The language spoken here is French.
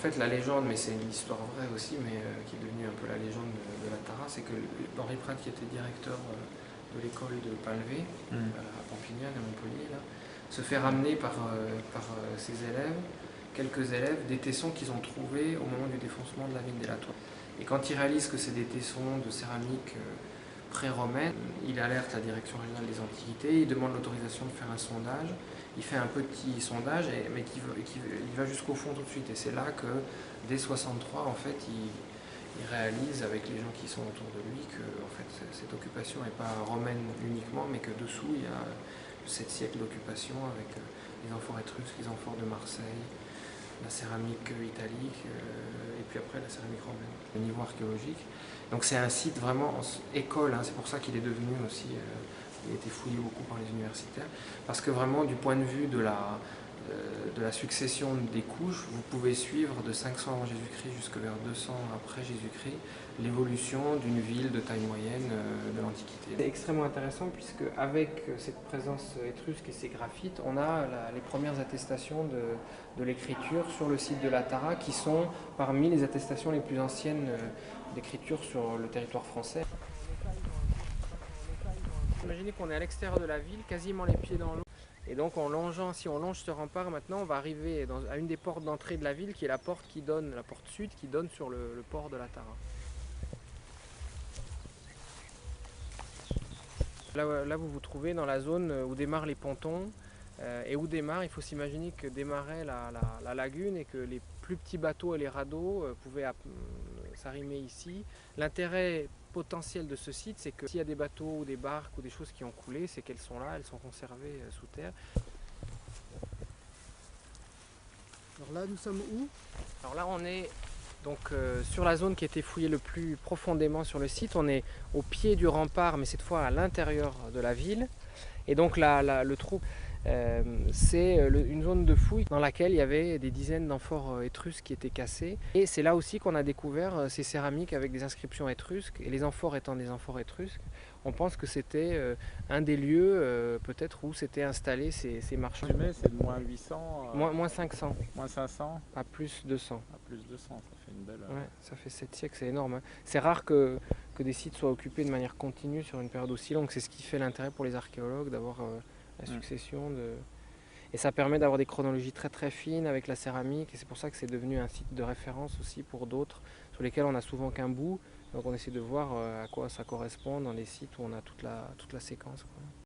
fait, la légende, mais c'est une histoire vraie aussi, mais qui est devenue un peu la légende de la Tara, c'est que Henri Prat, qui était directeur de l'école de Palvé, à Pampignan, à Montpellier, là, se fait ramener par ses élèves, quelques élèves, des tessons qu'ils ont trouvés au moment du défoncement de la ville d'Elatoile. Et quand il réalise que c'est des tessons de céramique pré-romaine, il alerte la direction régionale des antiquités, il demande l'autorisation de faire un sondage, il fait un petit sondage, mais il va jusqu'au fond tout de suite. Et c'est là que, dès 63, en fait, il réalise avec les gens qui sont autour de lui que en fait, cette occupation n'est pas romaine uniquement, mais que dessous, il y a 7 siècles d'occupation avec les amphores étrusques, les amphores de Marseille, la céramique italique, et puis après la céramique romaine, le niveau archéologique. Donc c'est un site vraiment école, hein, c'est pour ça qu'il est devenu aussi, il a été fouillé beaucoup par les universitaires, parce que vraiment du point de vue de la succession des couches, vous pouvez suivre de 500 avant Jésus-Christ jusque vers 200 après Jésus-Christ l'évolution d'une ville de taille moyenne de l'Antiquité. C'est extrêmement intéressant puisque avec cette présence étrusque et ces graphites, on a les premières attestations de l'écriture sur le site de la Tara qui sont parmi les attestations les plus anciennes d'écriture sur le territoire français. Imaginez qu'on est à l'extérieur de la ville, quasiment les pieds dans l'eau. Et donc si on longe ce rempart, maintenant on va arriver à une des portes d'entrée de la ville qui est la porte sud qui donne sur le port de la Tara. Là vous vous trouvez dans la zone où démarrent les pontons et où démarre, il faut s'imaginer que démarrait la lagune et que les plus petits bateaux et les radeaux pouvaient s'arrimer ici. L'intérêt potentiel de ce site, c'est que s'il y a des bateaux ou des barques ou des choses qui ont coulé, c'est qu'elles sont là, elles sont conservées sous terre. Alors là, nous sommes où? Alors là, on est donc sur la zone qui a été fouillée le plus profondément sur le site. On est au pied du rempart, mais cette fois à l'intérieur de la ville. Et donc le trou, c'est une zone de fouille dans laquelle il y avait des dizaines d'amphores étrusques qui étaient cassées. Et c'est là aussi qu'on a découvert ces céramiques avec des inscriptions étrusques. Et les amphores étant des amphores étrusques, on pense que c'était un des lieux peut-être où s'étaient installés ces marchands. C'est de moins 800 Moins 500. moins 500 à plus 200. à plus 200, ça fait une belle... Ouais, ça fait 7 siècles, c'est énorme. Hein. C'est rare que des sites soient occupés de manière continue sur une période aussi longue. C'est ce qui fait l'intérêt pour les archéologues d'avoir la succession de... Et ça permet d'avoir des chronologies très très fines avec la céramique. Et c'est pour ça que c'est devenu un site de référence aussi pour d'autres, sur lesquels on n'a souvent qu'un bout. Donc on essaie de voir à quoi ça correspond dans les sites où on a toute la séquence, quoi.